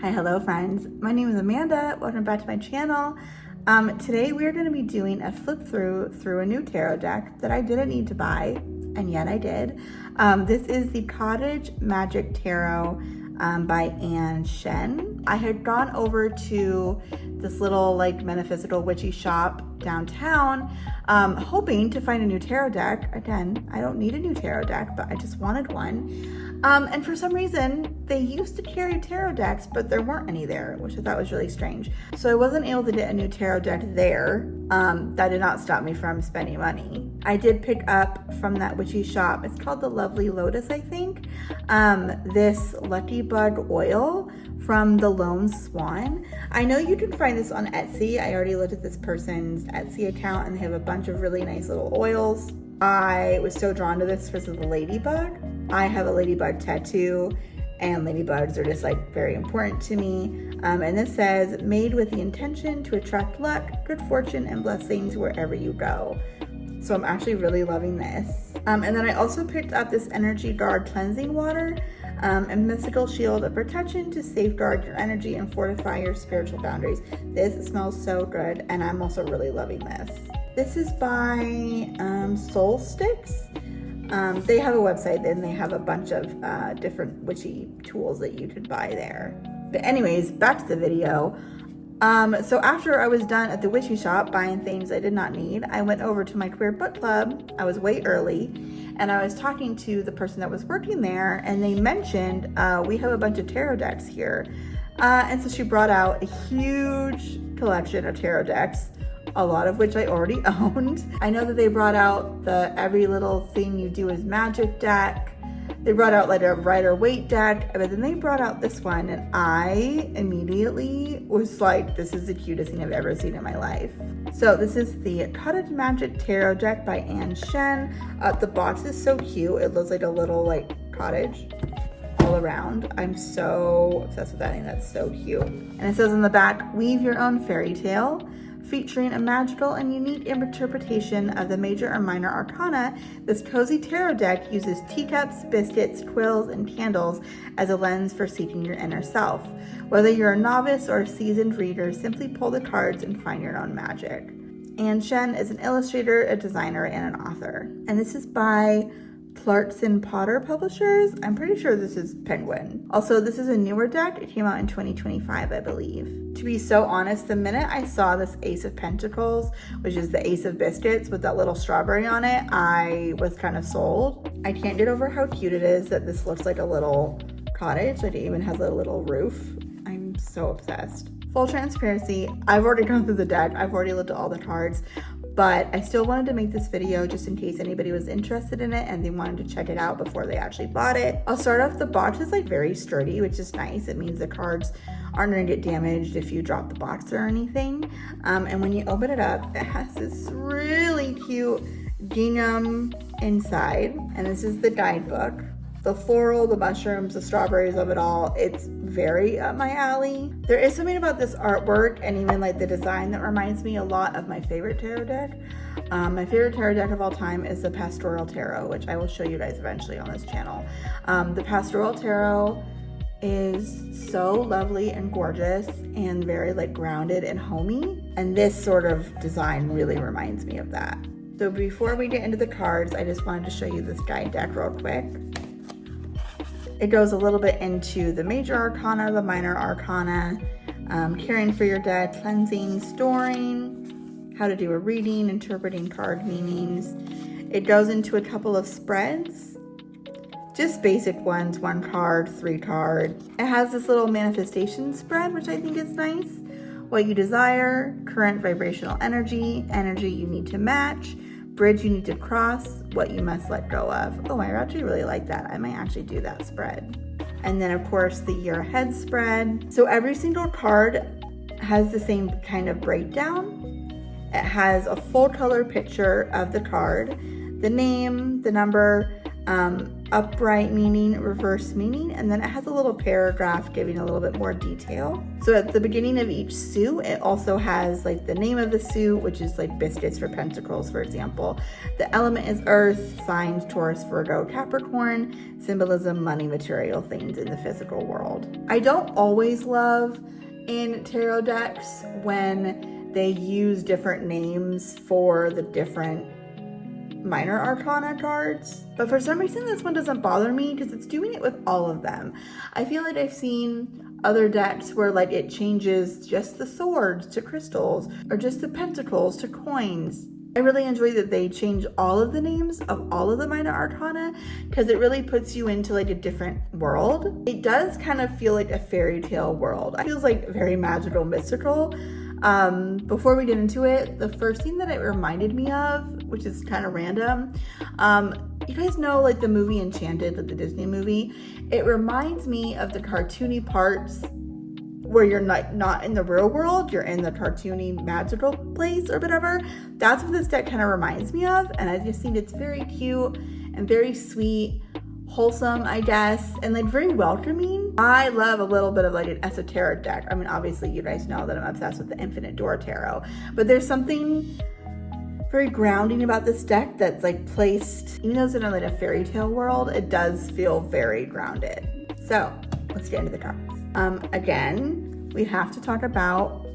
Hi, hello friends. My name is Amanda. Welcome back to my channel. Today we are going to be doing a flip through a new tarot deck that I didn't need to buy, and yet I did. This is the Cottage Magic Tarot by Anne Shen. I had gone over to this little like metaphysical witchy shop downtown, hoping to find a new tarot deck. Again, I don't need a new tarot deck, but I just wanted one. And for some reason, they used to carry tarot decks, but there weren't any there, which I thought was really strange. So I wasn't able to get a new tarot deck there. That did not stop me from spending money. I did pick up from that witchy shop, it's called the Lovely Lotus, I think, this Lucky Bug oil from the Lone Swan. I know you can find this on Etsy. I already looked at this person's Etsy account and they have a bunch of really nice little oils. I was so drawn to this because of the ladybug. I have a ladybug tattoo and ladybugs are just like very important to me. And this says, made with the intention to attract luck, good fortune, and blessings wherever you go. So I'm actually really loving this. And then I also picked up this Energy Guard cleansing water, a mystical shield of protection to safeguard your energy and fortify your spiritual boundaries. This smells so good, and I'm also really loving this. This is by Soul Sticks. They have a website and they have a bunch of different witchy tools that you can buy there. But anyways, back to the video. So after I was done at the witchy shop buying things I did not need, I went over to my queer book club. I was way early and I was talking to the person that was working there, and they mentioned we have a bunch of tarot decks here. And so she brought out a huge collection of tarot decks, a lot of which I already owned. I know that they brought out the Every Little Thing You Do Is Magic deck. They brought out like a Waite deck, but then they brought out this one, and I immediately was like, this is the cutest thing I've ever seen in my life. So this is the Cottage Magic Tarot deck by Anne Shen. The box is so cute. It looks like a little like cottage all around. I'm so obsessed with that thing. That's so cute. And it says on the back, weave your own fairy tale. Featuring a magical and unique interpretation of the major or minor arcana, this cozy tarot deck uses teacups, biscuits, quills, and candles as a lens for seeking your inner self. Whether you're a novice or a seasoned reader, simply pull the cards and find your own magic. Anne Shen is an illustrator, a designer, and an author. And this is by Clarkson Potter Publishers. I'm pretty sure this is Penguin. Also, this is a newer deck. It came out in 2025, I believe. To be so honest, the minute I saw this Ace of Pentacles, which is the Ace of Biscuits with that little strawberry on it, I was kind of sold. I can't get over how cute it is that this looks like a little cottage. Like it even has a little roof. I'm so obsessed. Full transparency, I've already gone through the deck. I've already looked at all the cards, but I still wanted to make this video just in case anybody was interested in it and they wanted to check it out before they actually bought it. I'll start off, the box is like very sturdy, which is nice. It means the cards aren't gonna get damaged if you drop the box or anything. And when you open it up, it has this really cute gingham inside. And this is the guidebook. The floral, the mushrooms, the strawberries of it all, it's very up my alley. There is something about this artwork and even like the design that reminds me a lot of my favorite tarot deck. My favorite tarot deck of all time is the Pastoral Tarot, which I will show you guys eventually on this channel. The Pastoral Tarot is so lovely and gorgeous and very like grounded and homey. And this sort of design really reminds me of that. So before we get into the cards, I just wanted to show you this guide deck real quick. It goes a little bit into the major arcana, the minor arcana, caring for your deck, cleansing, storing, how to do a reading, interpreting card meanings. It goes into a couple of spreads, just basic ones, 1 card, 3 card. It has this little manifestation spread, which I think is nice. What you desire, current vibrational energy, energy you need to match, bridge you need to cross, what you must let go of. Oh, I actually really like that. I might actually do that spread. And then of course the year ahead spread. So every single card has the same kind of breakdown. It has a full color picture of the card, the name, the number, upright meaning, reverse meaning, and then it has a little paragraph giving a little bit more detail. So at the beginning of each suit, it also has like the name of the suit, which is like biscuits for pentacles, for example. The element is earth, signs Taurus, Virgo, Capricorn, symbolism, money, material things in the physical world. I don't always love in tarot decks when they use different names for the different minor arcana cards, but for some reason this one doesn't bother me because it's doing it with all of them. I feel like I've seen other decks where like it changes just the swords to crystals or just the pentacles to coins. I really enjoy that they change all of the names of all of the minor arcana because it really puts you into like a different world. It does kind of feel like a fairy tale world. It feels like very magical, mystical. Before we get into it, the first thing that it reminded me of, which is kind of random, you guys know like the movie Enchanted, like the Disney movie, it reminds me of the cartoony parts where you're not in the real world, you're in the cartoony magical place or whatever. That's what this deck kind of reminds me of, and I just think it's very cute and very sweet, wholesome, I guess, and like very welcoming. I love a little bit of like an esoteric deck. I mean, obviously you guys know that I'm obsessed with the Infinite Door Tarot, but there's something very grounding about this deck that's like placed, even though it's in like a fairy tale world, it does feel very grounded. So let's get into the cards. Again, we have to talk about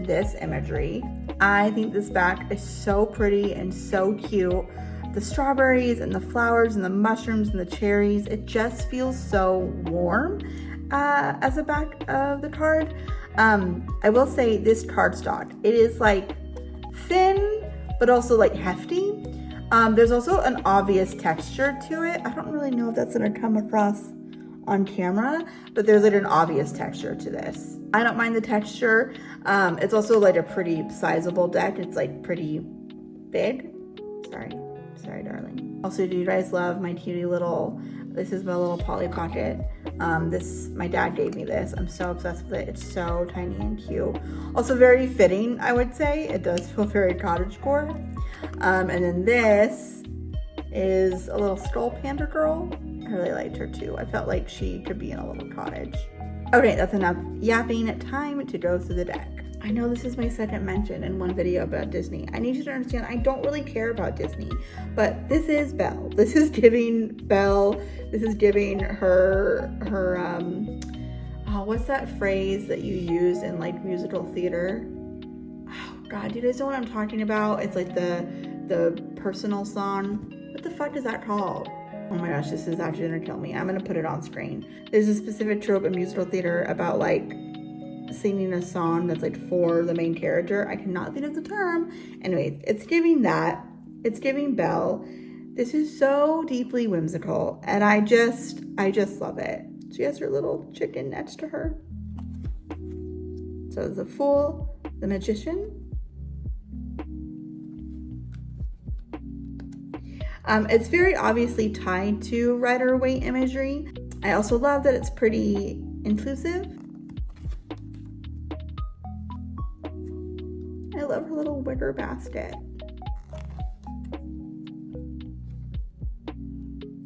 this imagery. I think this back is so pretty and so cute. The strawberries and the flowers and the mushrooms and the cherries, it just feels so warm as a back of the card. I will say this cardstock, it is like thin, but also like hefty. There's also an obvious texture to it. I don't really know if that's gonna come across on camera, but there's like an obvious texture to this. I don't mind the texture. It's also like a pretty sizable deck. It's like pretty big. Sorry, darling. Also, do you guys love my cutie little, this is my little Polly Pocket. My dad gave me this. I'm so obsessed with it. It's so tiny and cute. Also very fitting, I would say. It does feel very cottagecore. And then this is a little skull panda girl. I really liked her too. I felt like she could be in a little cottage. Okay, that's enough yapping. Time to go through the deck. I know this is my second mention in one video about Disney. I need you to understand I don't really care about Disney, but this is Belle. This is giving Belle, this is giving her what's that phrase that you use in like musical theater? Oh God, you guys know what I'm talking about? It's like the personal song. What the fuck is that called? Oh my gosh, this is actually gonna kill me. I'm gonna put it on screen. There's a specific trope in musical theater about like singing a song that's like for the main character. I cannot think of the term. Anyways, it's giving that. It's giving Belle. This is so deeply whimsical, and I just love it. She has her little chicken next to her. So the Fool, the Magician. It's very obviously tied to Rider-Waite imagery. I also love that it's pretty inclusive. I love her little wicker basket.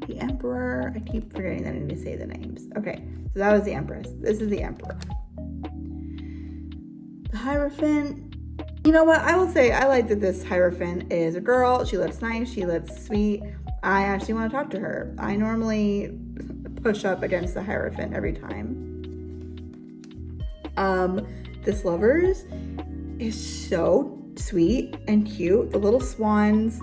The Emperor, I keep forgetting that I need to say the names. Okay, so that was the Empress. This is the Emperor. The Hierophant. You know what, I will say I like that this Hierophant is a girl. She looks nice, she looks sweet. I actually want to talk to her. I normally push up against the Hierophant every time. This Lovers is so sweet and cute. The little swans.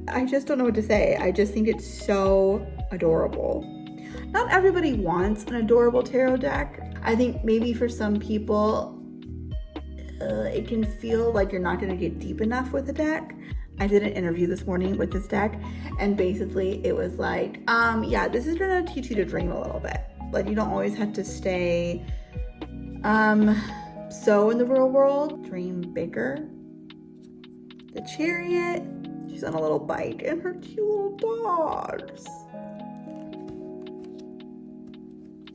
I just don't know what to say. I just think it's so adorable. Not everybody wants an adorable tarot deck. I think maybe for some people, it can feel like you're not going to get deep enough with the deck. I did an interview this morning with this deck, and basically it was like, yeah, this is going to teach you to dream a little bit. Like, you don't always have to stay so in the real world. Dream bigger. The Chariot. She's on a little bike and her cute little dogs.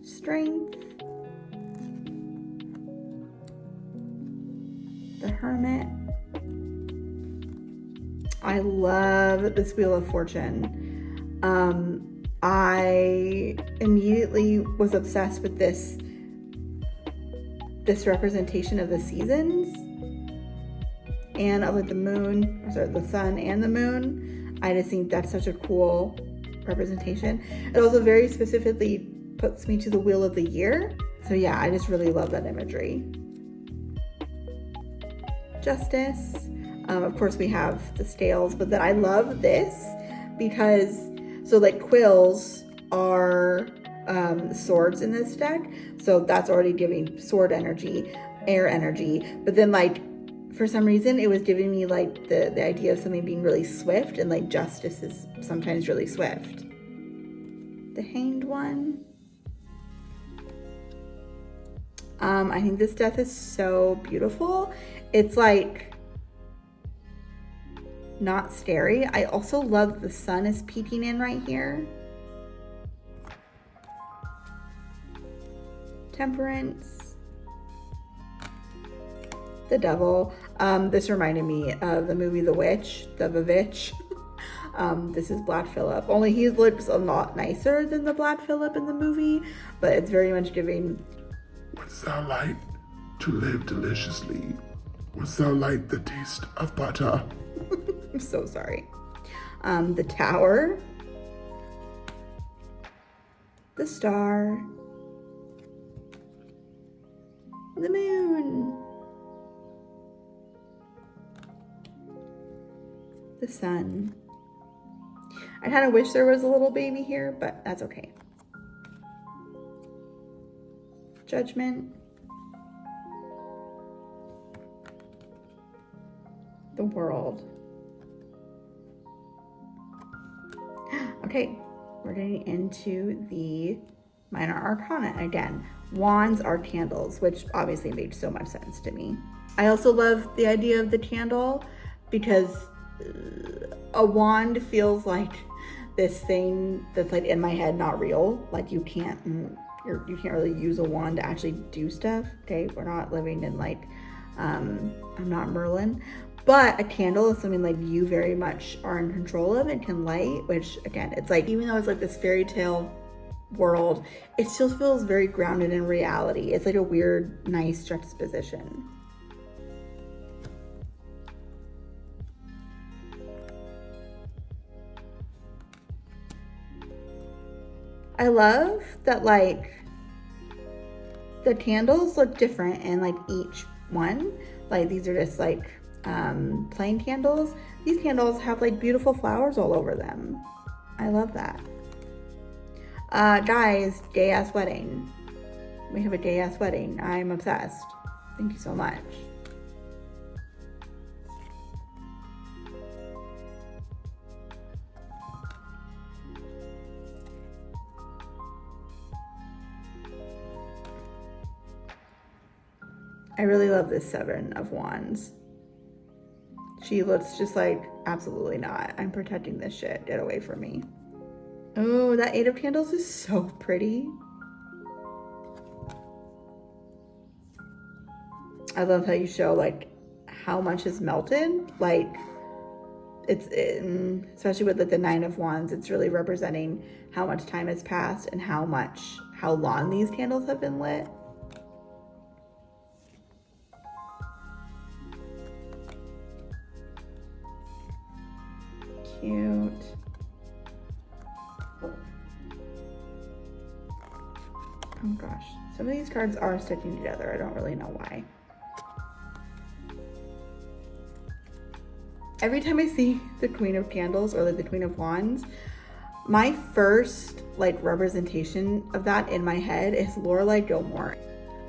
Strength. The Hermit. I love this Wheel of Fortune. I immediately was obsessed with this representation of the seasons and of like the moon, or sorry, the sun and the moon. I just think that's such a cool representation. It also very specifically puts me to the wheel of the year. So yeah, I just really love that imagery. Justice. Of course we have the scales, but then I love this because, so like quills are swords in this deck. So that's already giving sword energy, air energy. But then like, for some reason, it was giving me like the idea of something being really swift, and like justice is sometimes really swift. The hanged one. I think this death is so beautiful. It's like not scary. I also love the sun is peeking in right here. Temperance. The devil. This reminded me of the movie The Witch, the Vavitch. This is Black Phillip, only he looks a lot nicer than the Black Phillip in the movie, but it's very much giving. Wouldst thou like to live deliciously? Wouldst thou like the taste of butter? I'm so sorry. The tower. The star. The moon. The sun. I kind of wish there was a little baby here, but that's okay. Judgment. The world. Okay, we're getting into the minor arcana again. Wands are candles, which obviously made so much sense to me. I also love the idea of the candle because a wand feels like this thing that's like in my head, not real. Like you can't really use a wand to actually do stuff. Okay, we're not living in like I'm not Merlin, but a candle is something like you very much are in control of and can light, which again, it's like, even though it's like this fairy tale world, it still feels very grounded in reality. It's like a weird, nice juxtaposition. I love that like the candles look different in like each one. Like these are just like plain candles. These candles have like beautiful flowers all over them. I love that. Guys, gay ass wedding. We have a gay ass wedding. I'm obsessed. Thank you so much. I really love this Seven of Wands. She looks just like, absolutely not. I'm protecting this shit. Get away from me. Oh, that Eight of Candles is so pretty. I love how you show like how much is melted. Like it's especially with like the Nine of Wands, it's really representing how much time has passed and how long these candles have been lit. Cute. Oh gosh, some of these cards are sticking together. I don't really know why. Every time I see the Queen of Candles or like the Queen of Wands, my first like representation of that in my head is Lorelai Gilmore.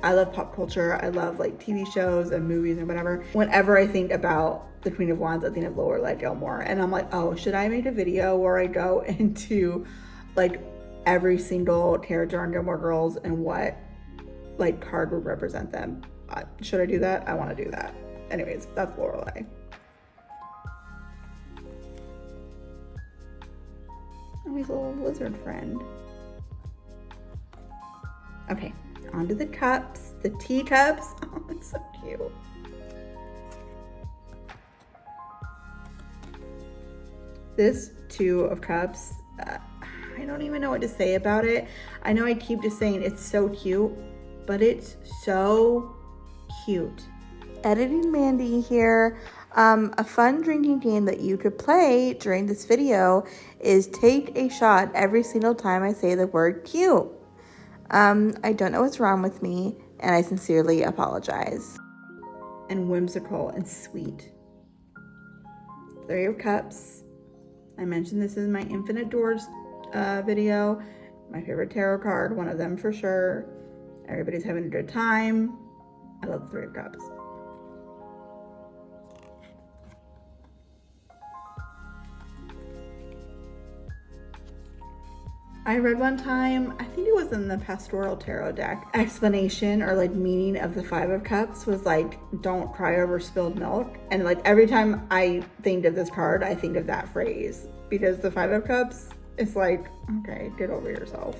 I love pop culture. I love like TV shows and movies and whatever. Whenever I think about the Queen of Wands, I think of Lorelai Gilmore. And I'm like, oh, should I make a video where I go into like every single character on Gilmore Girls and what like card would represent them? Should I do that? I want to do that. Anyways, that's Lorelai. Oh, he's a little lizard friend. Okay, onto the cups, the teacups. Oh, it's so cute. This Two of Cups, I I don't even know what to say about it. I know I keep just saying it's so cute, but it's so cute. Editing Mandy here. A fun drinking game that you could play during this video is take a shot every single time I say the word cute. I don't know what's wrong with me, and I sincerely apologize. And whimsical and sweet. 3 of Cups. I mentioned this in my Infinite Doors video. My favorite tarot card, one of them for sure. Everybody's having a good time. I love the 3 of Cups. I read one time, I think it was in the Pastoral Tarot deck, explanation or like meaning of the 5 of Cups was like, don't cry over spilled milk. And like every time I think of this card, I think of that phrase, because the 5 of Cups is like, okay, get over yourself.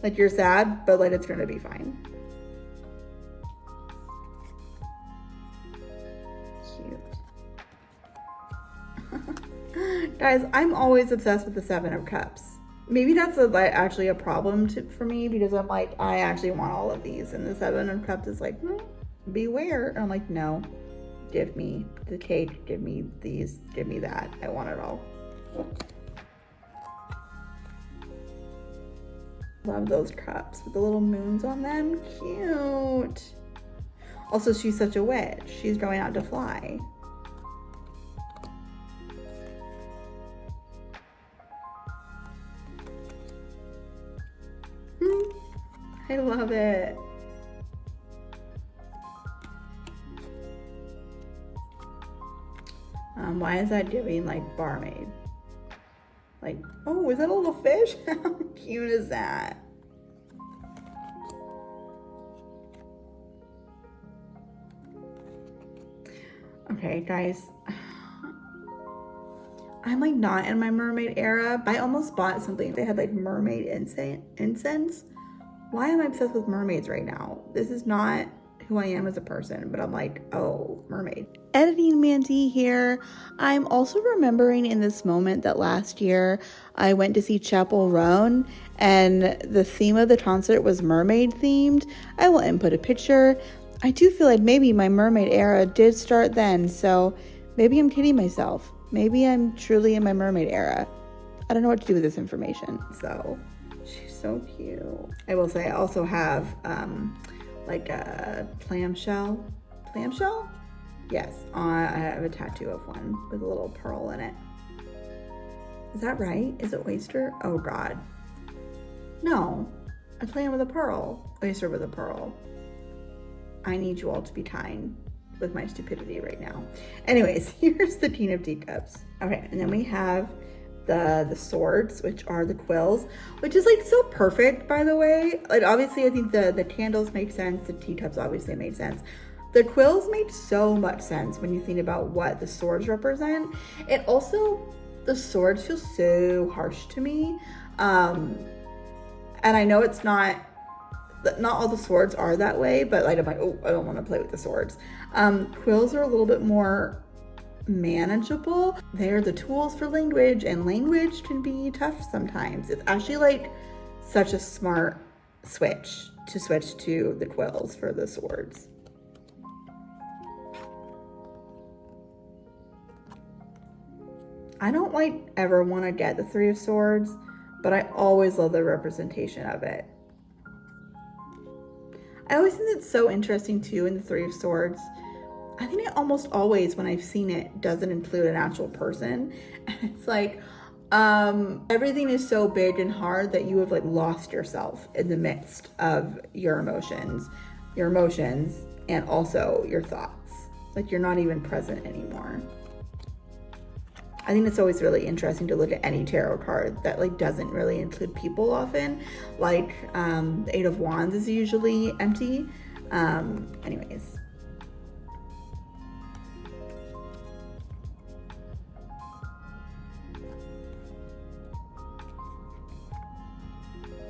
Like you're sad, but like it's gonna be fine. Cute. Guys, I'm always obsessed with the 7 of Cups. Maybe that's actually a problem for me, because I'm like, I actually want all of these. And the 7 of Cups is like, beware. And I'm like, no, give me the cake, give me these, give me that. I want it all. Love those cups with the little moons on them. Cute. Also, she's such a witch. She's going out to fly. I love it. Why is that giving like barmaid? Like, oh, is that a little fish? How cute is that? Okay, guys. I'm like not in my mermaid era. I almost bought something. They had like mermaid incense. Why am I obsessed with mermaids right now? This is not who I am as a person, but I'm like, oh, mermaid. Editing Mandy here. I'm also remembering in this moment that last year I went to see Chapel Roan and the theme of the concert was mermaid themed. I will input a picture. I do feel like maybe my mermaid era did start then, so maybe I'm kidding myself. Maybe I'm truly in my mermaid era. I don't know what to do with this information, so she's so cute. I will say I also have like a clamshell. Clamshell? Yes, I have a tattoo of one with a little pearl in it. Is that right? Is it oyster? Oh God. No, a clam with a pearl. Oyster with a pearl. I need you all to be kind with my stupidity right now. Anyways, here's the Queen of Teacups. Okay, and then we have the swords, which are the quills, which is like so perfect, by the way. Like obviously I think the candles make sense, the teacups obviously made sense. The quills made so much sense when you think about what the swords represent. It also, the swords feel so harsh to me. And I know it's not all the swords are that way, but like I'm like, oh, I don't want to play with the swords. Quills are a little bit more manageable. They're the tools for language, and language can be tough sometimes. It's actually like such a smart switch to the quills for the swords. I don't like ever want to get the 3 of Swords, but I always love the representation of it. I always think it's so interesting too in the 3 of Swords. I think it almost always, when I've seen it, doesn't include an actual person. And it's like, everything is so big and hard that you have like lost yourself in the midst of your emotions and also your thoughts. Like you're not even present anymore. I think it's always really interesting to look at any tarot card that like doesn't really include people often. Like the 8 of Wands is usually empty. Anyways.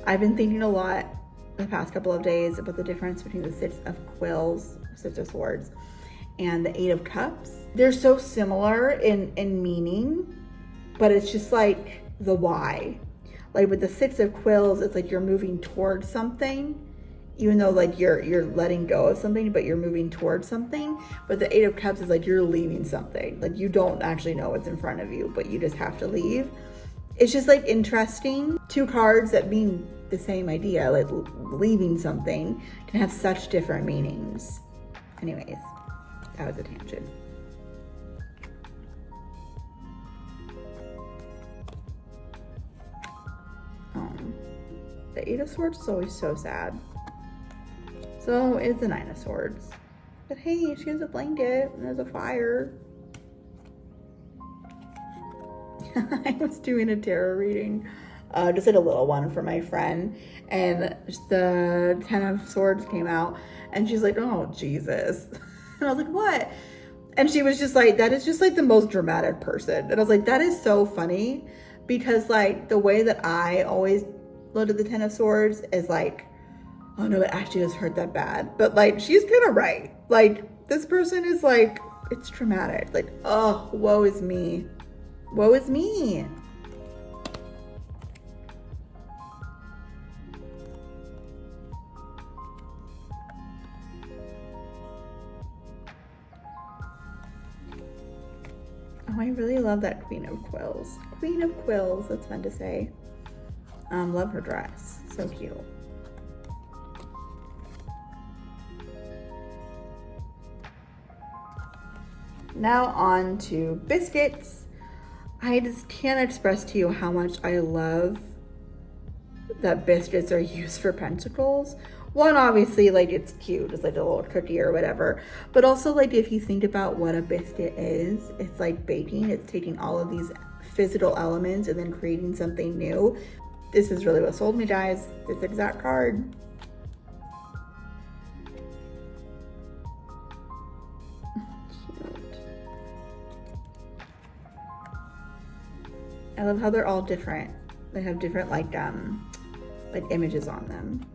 I've been thinking a lot the past couple of days about the difference between the 6 of Quills, 6 of Swords, and the 8 of Cups. They're so similar in meaning, but it's just like the why. Like with the Six of Quills, it's like you're moving towards something, even though like you're letting go of something, but you're moving towards something. But the Eight of Cups is like you're leaving something. Like you don't actually know what's in front of you, but you just have to leave. It's just like interesting. Two cards that mean the same idea, like leaving something, can have such different meanings. Anyways, that was a tangent. The Eight of Swords is always so sad. So it's the Nine of Swords. But hey, she has a blanket and there's a fire. I was doing a tarot reading, just like a little one for my friend, and the Ten of Swords came out, and she's like, oh, Jesus. And I was like, what? And she was just like, that is just like the most dramatic person. And I was like, that is so funny, because like the way that I always looked at the Ten of Swords is like, oh no, it actually does hurt that bad. But like, she's kind of right. Like this person is like, it's traumatic. Like, oh, woe is me. Woe is me. Oh, I really love that Queen of Quills. Queen of Quills, that's fun to say. Love her dress, so cute. Now on to biscuits. I just can't express to you how much I love that biscuits are used for pentacles. One, obviously, like it's cute, it's like a little cookie or whatever. But also, like if you think about what a biscuit is, it's like baking. It's taking all of these physical elements and then creating something new. This is really what sold me, guys. This exact card. I love how they're all different. They have different like images on them.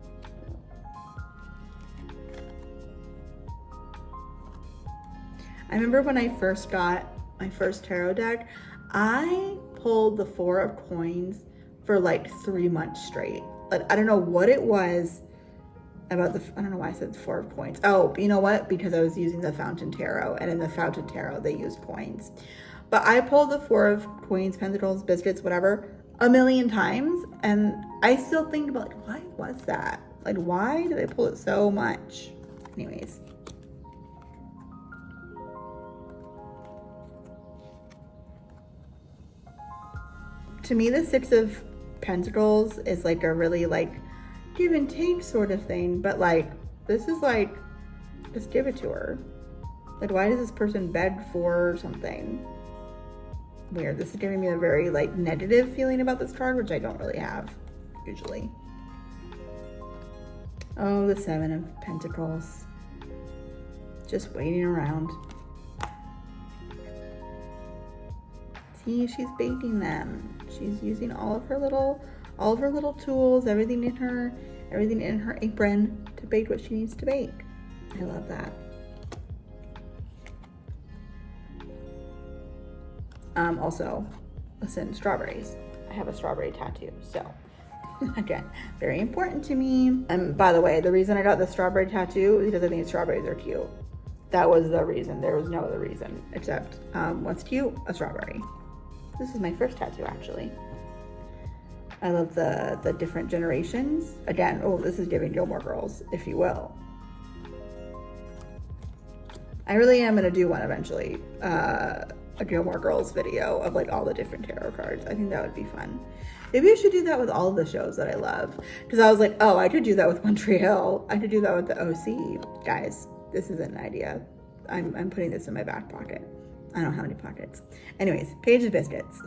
I remember when I first got my first tarot deck, I pulled the Four of Coins for like 3 months straight. Like I don't know what it was about I don't know why I said the Four of Coins. Oh, you know what? Because I was using the Fountain Tarot, and in the Fountain Tarot they use coins. But I pulled the Four of Coins, Pentacles, Biscuits, whatever, a million times. And I still think about, like, why was that? Like, why did I pull it so much? Anyways. To me, the Six of Pentacles is like a really like give and take sort of thing. But like, this is like, just give it to her. Like, why does this person beg for something? Weird. This is giving me a very like negative feeling about this card, which I don't really have usually. Oh, the Seven of Pentacles. Just waiting around. See, she's baking them. She's using all of her little tools, everything in her apron to bake what she needs to bake. I love that. Also, listen, strawberries. I have a strawberry tattoo, so again, very important to me. And by the way, the reason I got the strawberry tattoo is because I think strawberries are cute. That was the reason. There was no other reason except what's cute? A strawberry. This is my first tattoo, actually. I love the different generations. Again, oh, this is giving Gilmore Girls, if you will. I really am gonna do one eventually. A Gilmore Girls video of like all the different tarot cards. I think that would be fun. Maybe I should do that with all of the shows that I love. Because I was like, oh, I could do that with One Tree Hill. I could do that with the OC. Guys, this is an idea. I'm putting this in my back pocket. I don't have any pockets. Anyways, Page of Biscuits.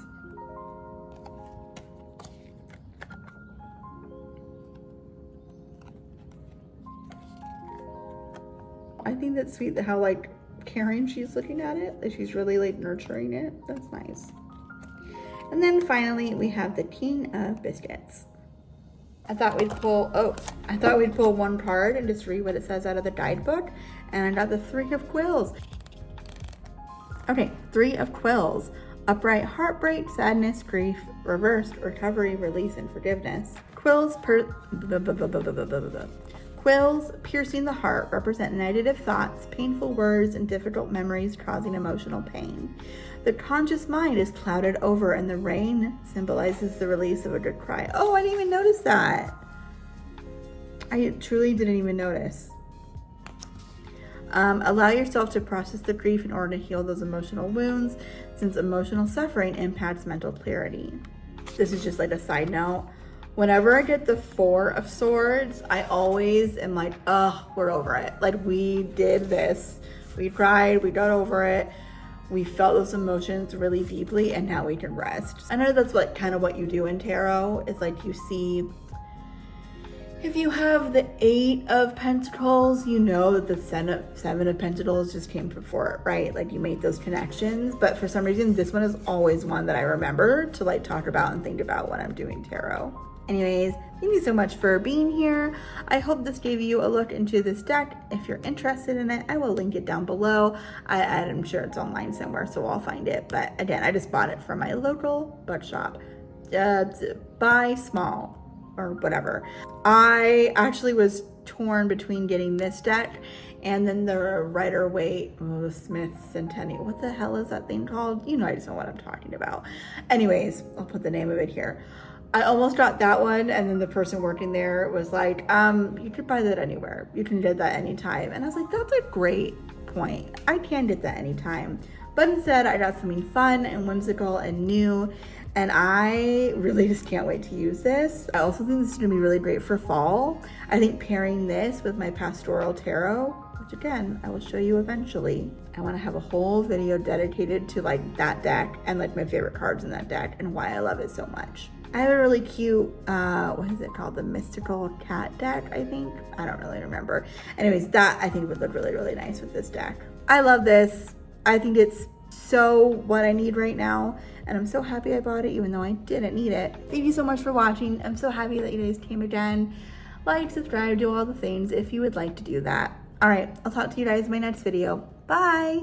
I think that's sweet how like caring she's looking at it, that she's really like nurturing it. That's nice. And then finally we have the King of Biscuits. I thought we'd pull one card and just read what it says out of the guidebook, and I got the Three of Quills. Okay, Three of Quills. Upright heartbreak, sadness, grief, reversed, recovery, release, and forgiveness. Quills piercing the heart represent negative thoughts, painful words, and difficult memories causing emotional pain. The conscious mind is clouded over, and the rain symbolizes the release of a good cry. Oh, I didn't even notice that. I truly didn't even notice. Allow yourself to process the grief in order to heal those emotional wounds, since emotional suffering impacts mental clarity. This is just like a side note. Whenever I get the 4 of Swords, I always am like, oh, we're over it. Like, we did this. We cried, we got over it. We felt those emotions really deeply, and now we can rest. I know that's what kind of what you do in tarot. It's like you see, if you have the 8 of Pentacles, you know that the 7 of Pentacles just came before it, right? Like, you make those connections. But for some reason, this one is always one that I remember to like talk about and think about when I'm doing tarot. Anyways, thank you so much for being here. I hope this gave you a look into this deck. If you're interested in it, I will link it down below. I'm sure it's online somewhere, so I'll find it. But again, I just bought it from my local bookshop. Buy small or whatever. I actually was torn between getting this deck and then the Rider-Waite Smith Centennial. What the hell is that thing called? You know, I just know what I'm talking about. Anyways, I'll put the name of it here. I almost got that one, and then the person working there was like, you could buy that anywhere. You can get that anytime. And I was like, that's a great point. I can get that anytime. But instead, I got something fun and whimsical and new, and I really just can't wait to use this. I also think this is gonna be really great for fall. I think pairing this with my Pastoral Tarot, which again, I will show you eventually. I wanna have a whole video dedicated to like that deck and like my favorite cards in that deck and why I love it so much. I have a really cute, what is it called? The Mystical Cat deck, I think. I don't really remember. Anyways, that I think would look really, really nice with this deck. I love this. I think it's so what I need right now. And I'm so happy I bought it, even though I didn't need it. Thank you so much for watching. I'm so happy that you guys came again. Like, subscribe, do all the things if you would like to do that. All right, I'll talk to you guys in my next video. Bye.